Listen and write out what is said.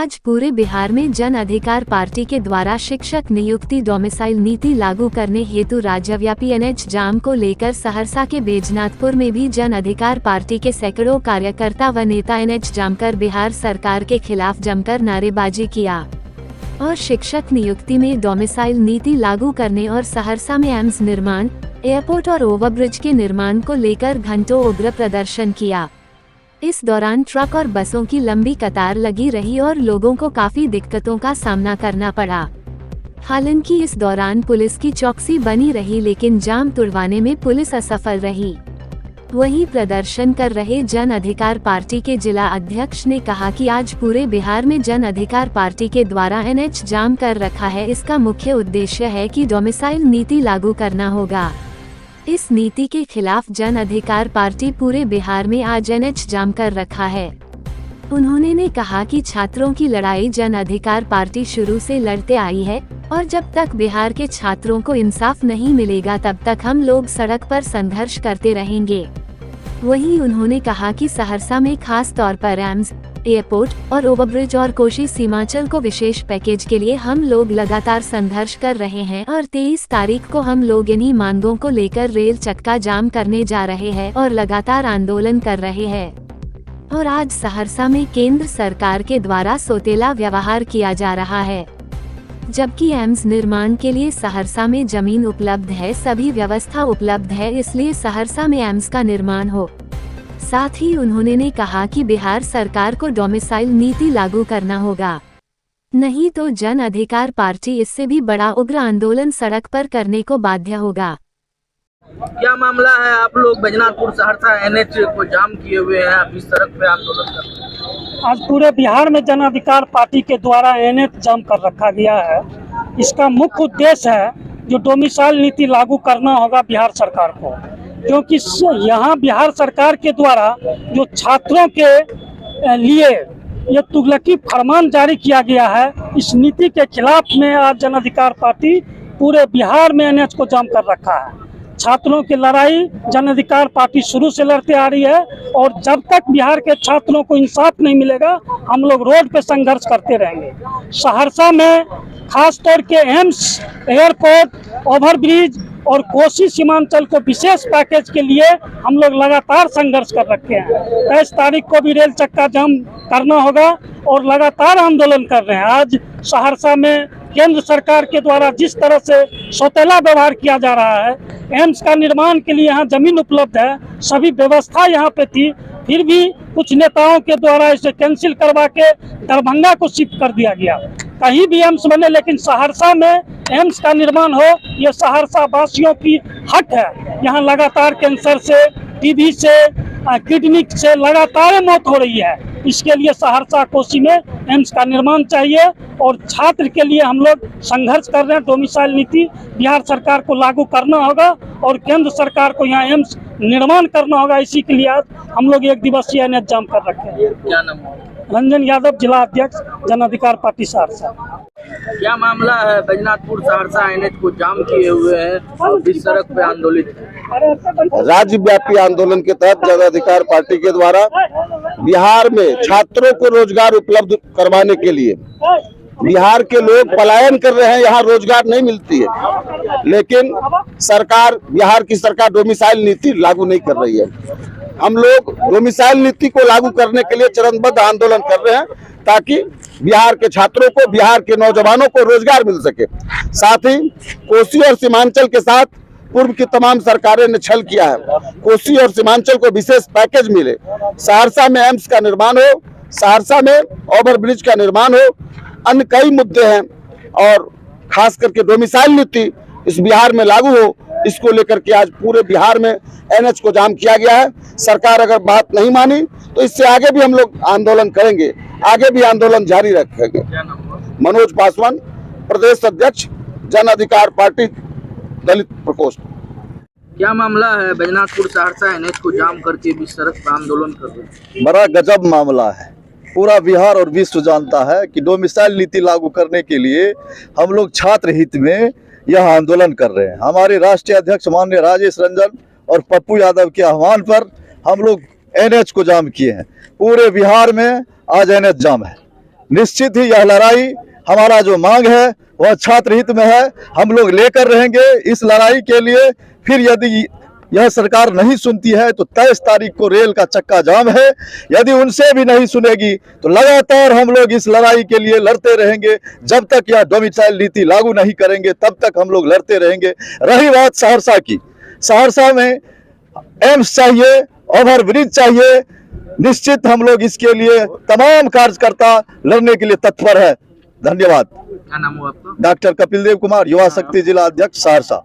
आज पूरे बिहार में जन अधिकार पार्टी के द्वारा शिक्षक नियुक्ति डोमिसाइल नीति लागू करने हेतु राज्यव्यापी एनएच जाम को लेकर सहरसा के बैजनाथपुर में भी जन अधिकार पार्टी के सैकड़ों कार्यकर्ता व नेता एनएच जाम कर बिहार सरकार के खिलाफ जमकर नारेबाजी किया और शिक्षक नियुक्ति में डोमिसाइल नीति लागू करने और सहरसा में एम्स निर्माण, एयरपोर्ट और ओवरब्रिज के निर्माण को लेकर घंटों उग्र प्रदर्शन किया। इस दौरान ट्रक और बसों की लंबी कतार लगी रही और लोगों को काफी दिक्कतों का सामना करना पड़ा। हालांकि इस दौरान पुलिस की चौकसी बनी रही, लेकिन जाम तुड़वाने में पुलिस असफल रही। वहीं प्रदर्शन कर रहे जन अधिकार पार्टी के जिला अध्यक्ष ने कहा कि आज पूरे बिहार में जन अधिकार पार्टी के द्वारा एनएच जाम कर रखा है। इसका मुख्य उद्देश्य है कि डोमिसाइल नीति लागू करना होगा। इस नीति के खिलाफ जन अधिकार पार्टी पूरे बिहार में आज एनएच जाम कर रखा है। उन्होंने कहा कि छात्रों की लड़ाई जन अधिकार पार्टी शुरू से लड़ते आई है और जब तक बिहार के छात्रों को इंसाफ नहीं मिलेगा तब तक हम लोग सड़क पर संघर्ष करते रहेंगे। वहीं उन्होंने कहा कि सहरसा में खास तौर पर एम्स, एयरपोर्ट और ओवरब्रिज और कोसी सीमांचल को विशेष पैकेज के लिए हम लोग लगातार संघर्ष कर रहे हैं और 23 तारीख को हम लोग इन्हीं मांगों को लेकर रेल चक्का जाम करने जा रहे हैं और लगातार आंदोलन कर रहे हैं। और आज सहरसा में केंद्र सरकार के द्वारा सौतेला व्यवहार किया जा रहा है, जबकि एम्स निर्माण के लिए सहरसा में जमीन उपलब्ध है, सभी व्यवस्था उपलब्ध है, इसलिए सहरसा में एम्स का निर्माण हो। साथ ही उन्होंने कहा कि बिहार सरकार को डोमिसाइल नीति लागू करना होगा, नहीं तो जन अधिकार पार्टी इससे भी बड़ा उग्र आंदोलन सड़क पर करने को बाध्य होगा। क्या मामला है? आप लोग बैजनाथपुर सहरसा एनएच को जाम किए हुए हैं, आप इस सड़क पे आंदोलन कर रहे हैं। आज पूरे बिहार में जन अधिकार पार्टी के द्वारा एनएच जाम कर रखा गया है। इसका मुख्य उद्देश्य है जो डोमिसाइल नीति लागू करना होगा बिहार सरकार को, क्योंकि यहाँ बिहार सरकार के द्वारा जो छात्रों के लिए ये तुगलकी फरमान जारी किया गया है, इस नीति के खिलाफ में आज जन अधिकार पार्टी पूरे बिहार में एनएच को जाम कर रखा है। छात्रों की लड़ाई जन अधिकार पार्टी शुरू से लड़ते आ रही है और जब तक बिहार के छात्रों को इंसाफ नहीं मिलेगा हम लोग रोड पे संघर्ष करते रहेंगे। सहरसा में खास तौर के एम्स, एयरपोर्ट, ओवरब्रिज और कोसी सीमांचल को विशेष पैकेज के लिए हम लोग लगातार संघर्ष कर रखे हैं। 23 तारीख को भी रेल चक्का जाम करना होगा और लगातार आंदोलन कर रहे हैं। आज सहरसा में केंद्र सरकार के द्वारा जिस तरह से सौतेला व्यवहार किया जा रहा है, एम्स का निर्माण के लिए यहाँ जमीन उपलब्ध है, सभी व्यवस्था यहाँ पे थी, फिर भी कुछ नेताओं के द्वारा इसे कैंसिल करवा के दरभंगा को शिफ्ट कर दिया गया। कहीं भी एम्स बने लेकिन सहरसा में एम्स का निर्माण हो, ये सहरसा वासियों की हक है। यहाँ लगातार कैंसर से, टीबी से, किडनी से लगातार मौत हो रही है। इसके लिए सहरसा कोसी में एम्स का निर्माण चाहिए और छात्र के लिए हम लोग संघर्ष कर रहे हैं। डोमिसाइल नीति बिहार सरकार को लागू करना होगा और केंद्र सरकार को यहाँ एम्स निर्माण करना होगा। इसी के लिए आज हम लोग एक दिवसीय एनएच जाम कर रखे हैं। क्या नाम है? रंजन यादव, जिला अध्यक्ष जन अधिकार पार्टी सहरसा। क्या मामला है? बैजनाथपुर सहरसा एनएच को जाम किए हुए हैं और इस सड़क पे आंदोलित है। राज्यव्यापी आंदोलन के तहत जन अधिकार पार्टी के द्वारा बिहार में छात्रों को रोजगार उपलब्ध करवाने के लिए बिहार के लोग पलायन कर रहे हैं, यहाँ रोजगार नहीं मिलती है, लेकिन सरकार, बिहार की सरकार डोमिसाइल नीति लागू नहीं कर रही है। हम लोग डोमिसाइल नीति को लागू करने के लिए चरणबद्ध आंदोलन कर रहे हैं ताकि बिहार के छात्रों को, बिहार के नौजवानों को रोजगार मिल सके। साथ ही कोसी और सीमांचल के साथ पूर्व की तमाम सरकारें ने छल किया है। कोसी और सीमांचल को विशेष पैकेज मिले, सहरसा में एम्स का निर्माण हो, सहरसा में ओवरब्रिज का निर्माण हो, अन्य कई मुद्दे हैं और खास करके डोमिसाइल नीति इस बिहार में लागू हो, इसको लेकर के आज पूरे बिहार में एनएच को जाम किया गया है। सरकार अगर बात नहीं मानी तो इससे आगे भी हम लोग आंदोलन करेंगे, आगे भी आंदोलन जारी रखेंगे। मनोज पासवान, प्रदेश अध्यक्ष जन अधिकार पार्टी दलित प्रकोष्ठ। क्या मामला है? बैजनाथपुर सहरसा एनएच को जाम करके भी सड़क पर आंदोलन कर रहे हैं। बड़ा गजब मामला है। पूरा बिहार और विश्व जानता है कि डोमिसाइल नीति लागू करने के लिए हम लोग छात्र हित में यह आंदोलन कर रहे हैं। हमारे राष्ट्रीय अध्यक्ष माननीय राजेश रंजन और पप्पू यादव के आह्वान पर हम लोग एनएच को जाम किए हैं। पूरे बिहार में आज एनएच जाम है। निश्चित ही यह लड़ाई, हमारा जो मांग है वह छात्र हित में है। हम लोग लेकर रहेंगे इस लड़ाई के लिए। फिर यदि यह सरकार नहीं सुनती है तो 23 तारीख को रेल का चक्का जाम है। यदि उनसे भी नहीं सुनेगी तो लगातार हम लोग इस लड़ाई के लिए लड़ते रहेंगे। जब तक यह डोमिसाइल नीति लागू नहीं करेंगे तब तक हम लोग लड़ते रहेंगे। रही बात सहरसा की, सहरसा में एम्स चाहिए, ओवरब्रिज चाहिए। निश्चित हम लोग इसके लिए तमाम कार्यकर्ता लड़ने के लिए तत्पर है। धन्यवाद। क्या नाम हुआ आपका? डॉक्टर कपिल देव कुमार, युवा शक्ति जिला अध्यक्ष सहरसा।